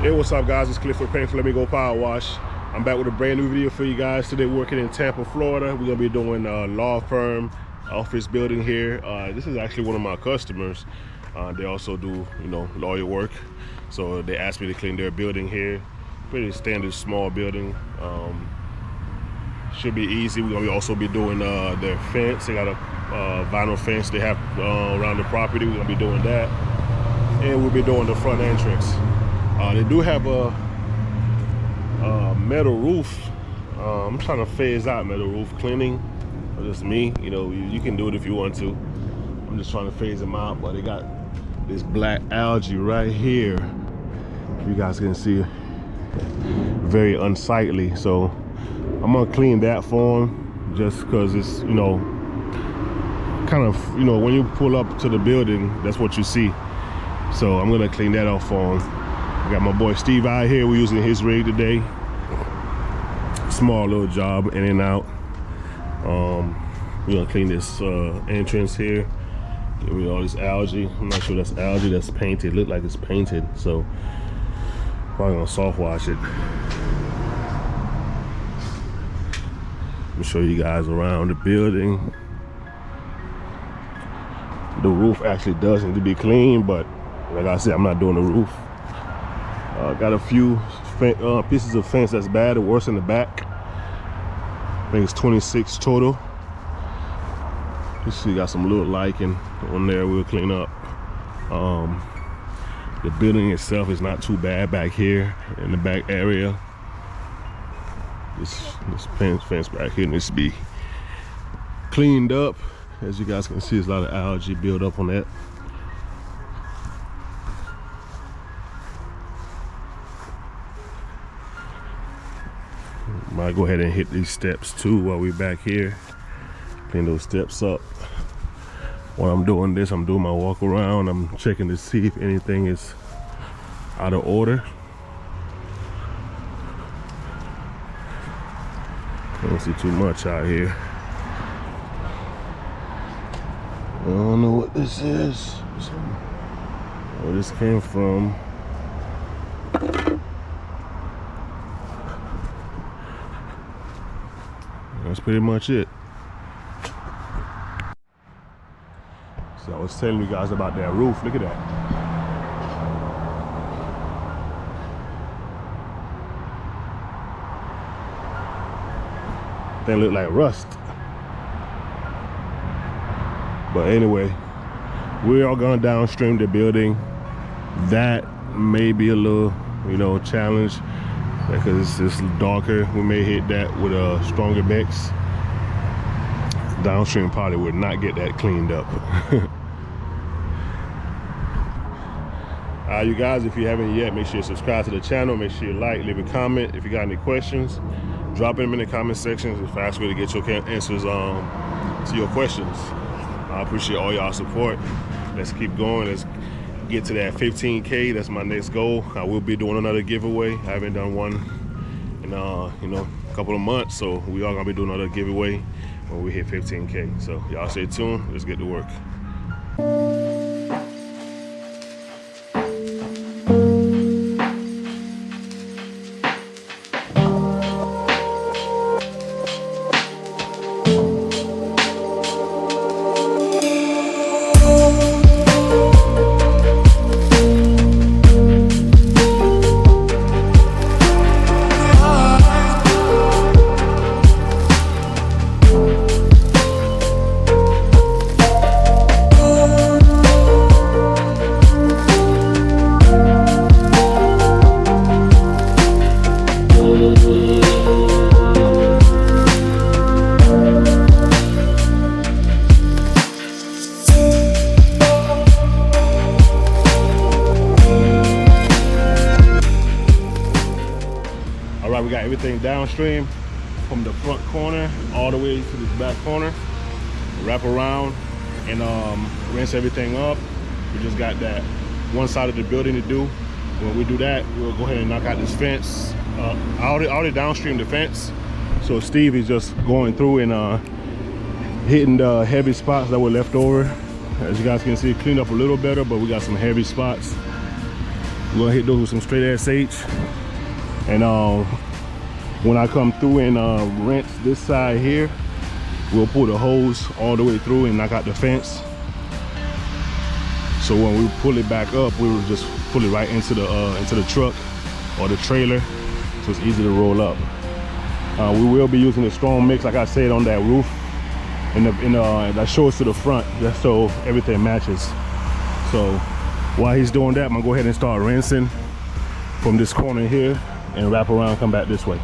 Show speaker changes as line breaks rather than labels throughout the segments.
Hey, what's up guys, it's Clifford Payne for Let Me Go Power Wash. I'm back with a brand new video for you guys. Today working in Tampa, Florida. We're gonna be doing a law firm office building here. This is actually one of my customers. They also do, lawyer work. So they asked me to clean their building here. Pretty standard small building. Should be easy. We're gonna also be doing their fence. They got a vinyl fence they have around the property. We're gonna be doing that. And we'll be doing the front entrance. They do have a metal roof. I'm trying to phase out metal roof cleaning. Just me, you can do it if you want to. I'm just trying to phase them out, but they got this black algae right here. You guys can see, very unsightly. So I'm gonna clean that for them, just because it's, kind of, when you pull up to the building, that's what you see. So I'm gonna clean that off for them. I got my boy Steve out here. We're using his rig today. Small little job, in and out. We're gonna clean this entrance here. Get rid of all this algae. I'm not sure that's algae, that's painted. Look like it's painted, so probably gonna soft wash it. Let me show you guys around the building. The roof actually does need to be clean, but like I said, I'm not doing the roof. Got a few pieces of fence that's bad, worse in the back. I think it's 26 total. You see, got some little lichen on there. We'll clean up. The building itself is not too bad back here in the back area. This fence back here needs to be cleaned up. As you guys can see, there's a lot of algae built up on that. Might go ahead and hit these steps too while we're back here. Clean those steps up. While I'm doing this, I'm doing my walk around. I'm checking to see if anything is out of order. I don't see too much out here. I don't know what this is. Where this came from. That's pretty much it. So I was telling you guys about that roof. Look at that. They look like rust. But anyway, we are gonna downstream the building. That may be a little, challenge, because it's darker. We may hit that with a stronger mix. Downstream probably would not get that cleaned up. You guys, if you haven't yet, make sure you subscribe to the channel. Make sure you like, leave a comment. If you got any questions, drop them in the comment section. It's the fastest way to get your answers to your questions. I appreciate all y'all support. Let's keep going. Let's get to that 15K. That's my next goal. I will be doing another giveaway. I haven't done one in a couple of months, so we are gonna be doing another giveaway when we hit 15K. So y'all stay tuned. Let's get to work. We got everything downstream from the front corner all the way to this back corner. Wrap around and rinse everything up. We just got that one side of the building to do. When we do that, we'll go ahead and knock out this fence. I already downstream the fence, so Steve is just going through and hitting the heavy spots that were left over. As you guys can see, it cleaned up a little better, but we got some heavy spots. I'm gonna hit those with some straight SH. And when I come through and rinse this side here, we'll pull the hose all the way through and knock out the fence. So when we pull it back up, we will just pull it right into the truck or the trailer, so it's easy to roll up. We will be using a strong mix, like I said, on that roof, that shows to the front, just so everything matches. So while he's doing that, I'm gonna go ahead and start rinsing from this corner here and wrap around, come back this way.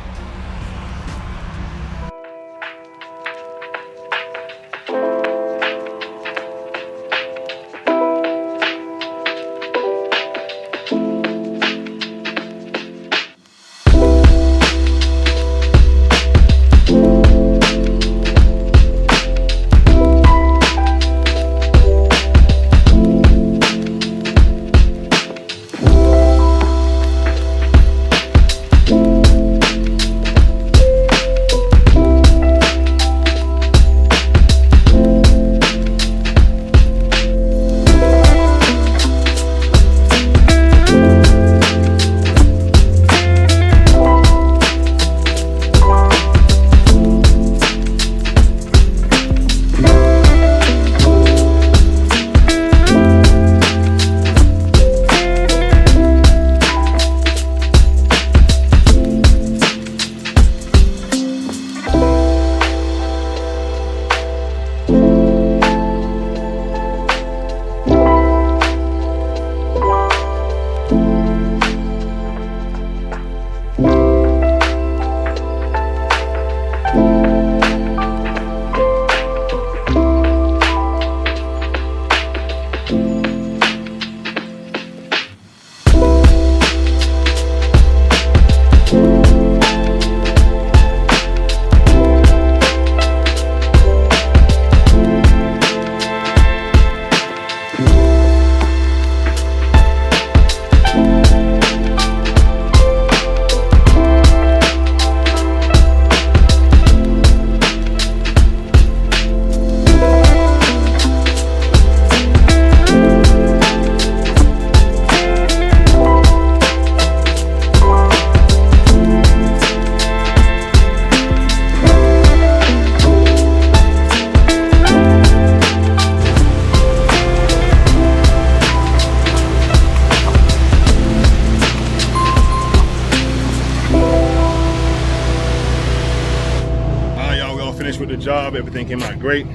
With the job, everything came out great.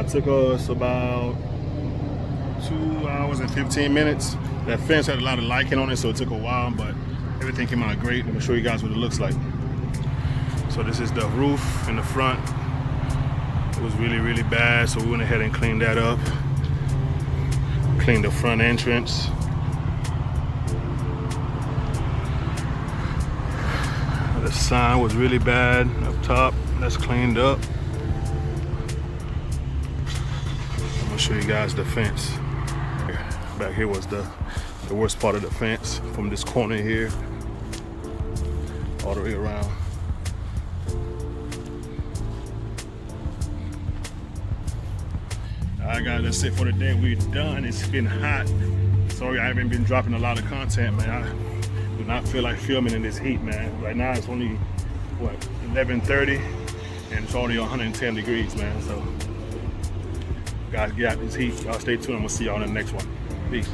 Took us about 2 hours and 15 minutes. That fence had a lot of lichen on it, so it took a while, but everything came out great. Let me show you guys what it looks like. So this is the roof in the front. It was really bad, so we went ahead and cleaned that up. Cleaned the front entrance. The sign was really bad up top. That's cleaned up. I'm gonna show you guys the fence. Back here was the worst part of the fence, from this corner here all the way around. Alright guys, that's it for the day. We're done. It's been hot. Sorry I haven't been dropping a lot of content, man. I do not feel like filming in this heat, man. Right now it's only, what, 11:30, and it's already 110 degrees, man. So guys, get out this heat. Y'all stay tuned. I'm gonna see y'all in the next one. Peace.